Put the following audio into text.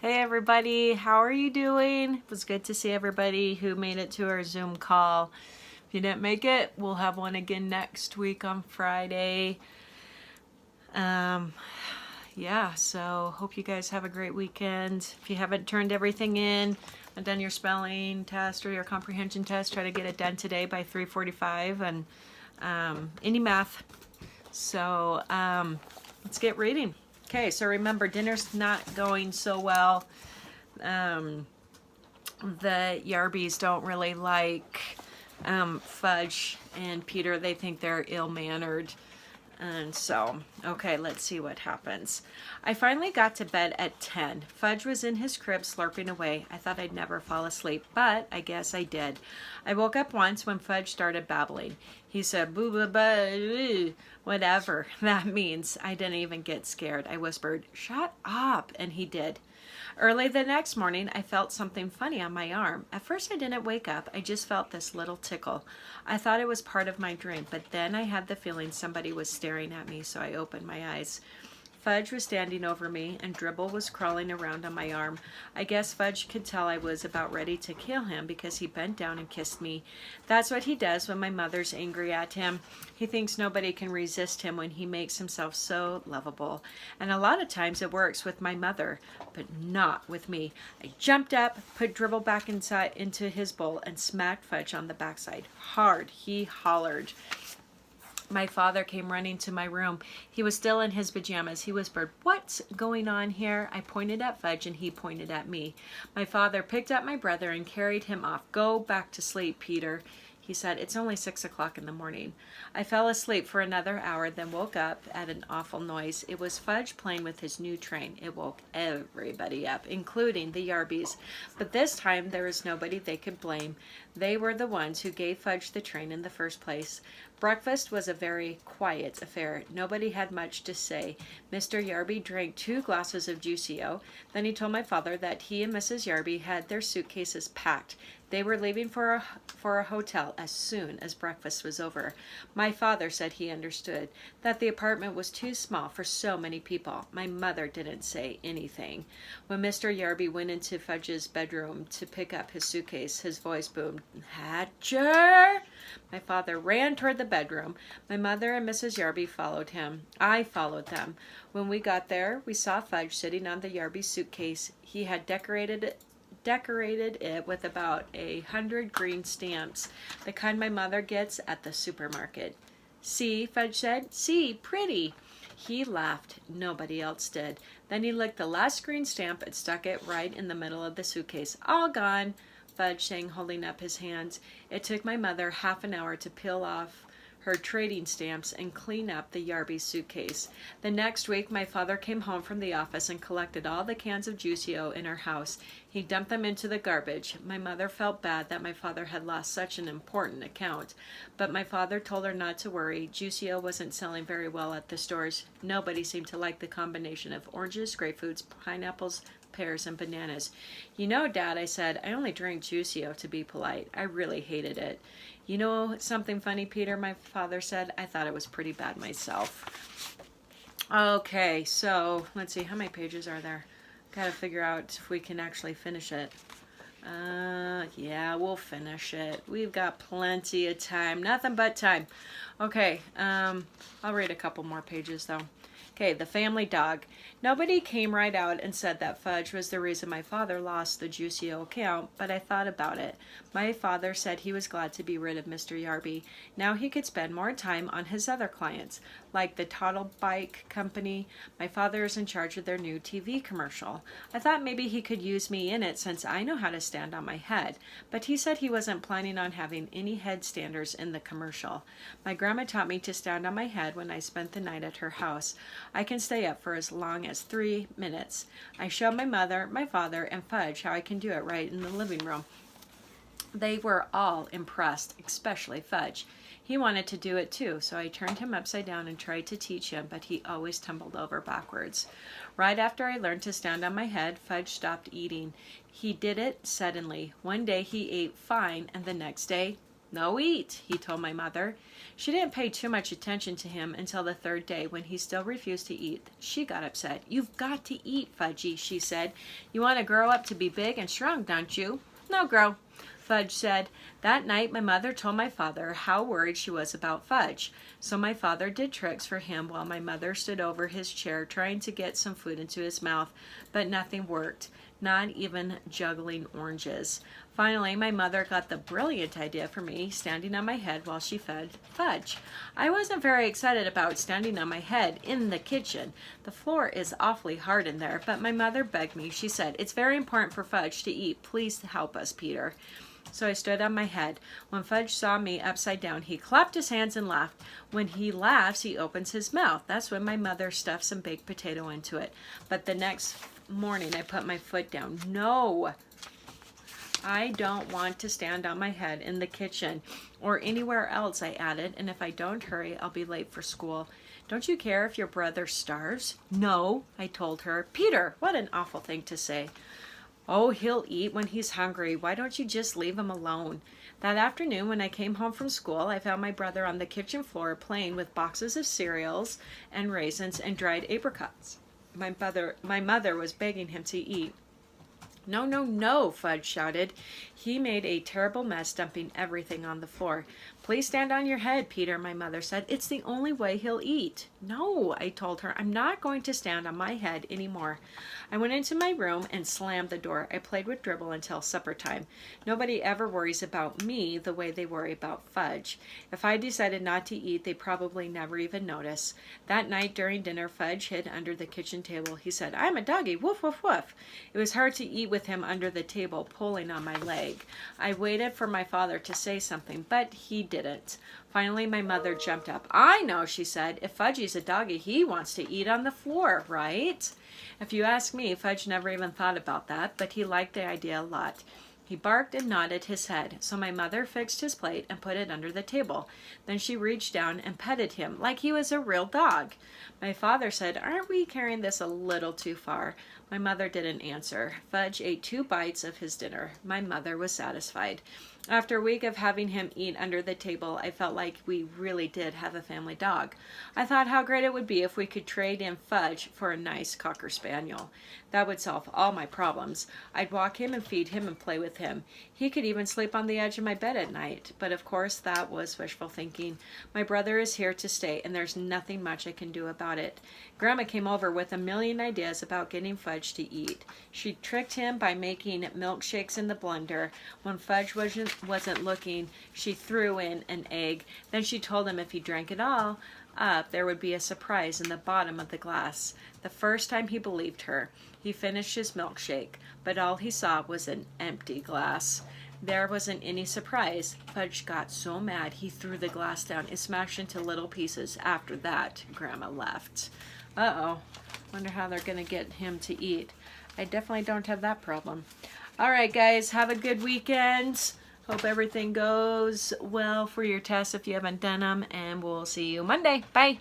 Hey everybody, how are you doing? It was good to see everybody who made it to our Zoom call. If you didn't make it, we'll have one again next week on Friday. Um, yeah, so hope you guys have a great weekend. If you haven't turned everything in and done your spelling test or your comprehension test, try to get it done today by 3:45 and any math. So let's get reading. Okay, so remember, dinner's not going so well. The Yarbys don't really like Fudge and Peter. They think they're ill-mannered. And so, okay, let's see what happens. I finally got to bed at 10. Fudge was in his crib slurping away. I thought I'd never fall asleep, but I guess I did. I woke up once when Fudge started babbling. He said, boo, boo, boo, whatever that means. I didn't even get scared. I whispered, shut up, and he did. Early the next morning, I felt something funny on my arm. At first, I didn't wake up. I just felt this little tickle. I thought it was part of my dream, but then I had the feeling somebody was staring at me, so I opened my eyes. Fudge was standing over me, and Dribble was crawling around on my arm. I guess Fudge could tell I was about ready to kill him because he bent down and kissed me. That's what he does when my mother's angry at him. He thinks nobody can resist him when he makes himself so lovable. And a lot of times it works with my mother, but not with me. I jumped up, put Dribble back inside into his bowl, and smacked Fudge on the backside. Hard. He hollered. My father came running to my room. He was still in his pajamas. He whispered, what's going on here? I pointed at Fudge and he pointed at me. My father picked up my brother and carried him off. Go back to sleep, Peter. He said, it's only 6 o'clock in the morning. I fell asleep for another hour, then woke up at an awful noise. It was Fudge playing with his new train. It woke everybody up, including the Yarbys. But this time there was nobody they could blame. They were the ones who gave Fudge the train in the first place. Breakfast was a very quiet affair. Nobody had much to say. Mr. Yarby drank 2 glasses of Juicio. Then he told my father that he and Mrs. Yarby had their suitcases packed. They were leaving for a hotel as soon as breakfast was over. My father said he understood, that the apartment was too small for so many people. My mother didn't say anything. When Mr. Yarby went into Fudge's bedroom to pick up his suitcase, his voice boomed, Hatcher! My father ran toward the bedroom. My mother and Mrs. Yarby followed him. I followed them. When we got there, we saw Fudge sitting on the Yarby suitcase. He had decorated it with about 100 green stamps, the kind my mother gets at the supermarket. See, Fudge said. See, pretty. He laughed. Nobody else did. Then he licked the last green stamp and stuck it right in the middle of the suitcase. All gone, Fudge sang, holding up his hands. It took my mother half an hour to peel off her trading stamps and clean up the Yarby suitcase. The next week, my father came home from the office and collected all the cans of Juicio in our house. He dumped them into the garbage. My mother felt bad that my father had lost such an important account, but my father told her not to worry. Juicio wasn't selling very well at the stores. Nobody seemed to like the combination of oranges, grapefruits, pineapples, pears, and bananas. You know, Dad, I said, I only drank Juicio to be polite. I really hated it. You know something funny, Peter, my father said? I thought it was pretty bad myself. Okay, so let's see, how many pages are there? Gotta figure out if we can actually finish it. Yeah, we'll finish it. We've got plenty of time. Nothing but time. Okay, I'll read a couple more pages though. Okay, the family dog. Nobody came right out and said that Fudge was the reason my father lost the Juicio account, but I thought about it. My father said he was glad to be rid of Mr. Yarby. Now he could spend more time on his other clients, like the Toddle Bike Company. My father is in charge of their new TV commercial. I thought maybe he could use me in it since I know how to stand on my head, but he said he wasn't planning on having any headstanders in the commercial. My grandma taught me to stand on my head when I spent the night at her house. I can stay up for as long as 3 minutes. I showed my mother, my father, and Fudge how I can do it right in the living room. They were all impressed, especially Fudge. He wanted to do it too, so I turned him upside down and tried to teach him, but he always tumbled over backwards. Right after I learned to stand on my head, Fudge stopped eating. He did it suddenly. One day he ate fine, and the next day, "No eat," he told my mother. She didn't pay too much attention to him until the third day when he still refused to eat. She got upset. "You've got to eat, Fudgy," she said. "You want to grow up to be big and strong, don't you?" "No, Grow," Fudge said. That night my mother told my father how worried she was about Fudge. So my father did tricks for him while my mother stood over his chair trying to get some food into his mouth, but nothing worked, not even juggling oranges. Finally, my mother got the brilliant idea for me standing on my head while she fed Fudge. I wasn't very excited about standing on my head in the kitchen. The floor is awfully hard in there, but my mother begged me. She said, "It's very important for Fudge to eat. Please help us, Peter." So I stood on my head. When Fudge saw me upside down, he clapped his hands and laughed. When he laughs, he opens his mouth. That's when my mother stuffed some baked potato into it. But the next morning, I put my foot down. "No, I don't want to stand on my head in the kitchen or anywhere else," I added. "And if I don't hurry, I'll be late for school. Don't you care if your brother starves?" "No," I told her. "Peter, what an awful thing to say." "Oh, he'll eat when he's hungry. Why don't you just leave him alone?" That afternoon, when I came home from school, I found my brother on the kitchen floor playing with boxes of cereals and raisins and dried apricots. My mother was begging him to eat. "No, no, no," Fudge shouted. He made a terrible mess, dumping everything on the floor. "Please stand on your head, Peter," my mother said. "It's the only way he'll eat." "No," I told her. "I'm not going to stand on my head anymore." I went into my room and slammed the door. I played with Dribble until supper time. Nobody ever worries about me the way they worry about Fudge. If I decided not to eat, they probably never even notice. That night during dinner, Fudge hid under the kitchen table. He said, "I'm a doggy, woof, woof, woof." It was hard to eat with him under the table, pulling on my leg. I waited for my father to say something, but he didn't. Finally, my mother jumped up. "I know," she said. "If Fudgy's a doggy, he wants to eat on the floor, right?" If you ask me, Fudge never even thought about that, but he liked the idea a lot. He barked and nodded his head, so my mother fixed his plate and put it under the table. Then she reached down and petted him like he was a real dog. My father said, "Aren't we carrying this a little too far?" My mother didn't answer. Fudge ate 2 bites of his dinner. My mother was satisfied. After a week of having him eat under the table, I felt like we really did have a family dog. I thought how great it would be if we could trade in Fudge for a nice Cocker Spaniel. That would solve all my problems. I'd walk him and feed him and play with him. He could even sleep on the edge of my bed at night. But of course, that was wishful thinking. My brother is here to stay, and there's nothing much I can do about it. Grandma came over with a million ideas about getting Fudge to eat. She tricked him by making milkshakes in the blender. When Fudge wasn't looking, she threw in an egg. Then she told him if he drank it all up, there would be a surprise in the bottom of the glass. The first time he believed her. He finished his milkshake, but all he saw was an empty glass. There wasn't any surprise. Fudge got so mad he threw the glass down. It smashed into little pieces. After that, Grandma left. Uh-oh. Wonder how they're going to get him to eat. I definitely don't have that problem. All right, guys. Have a good weekend. Hope everything goes well for your tests if you haven't done them. And we'll see you Monday. Bye.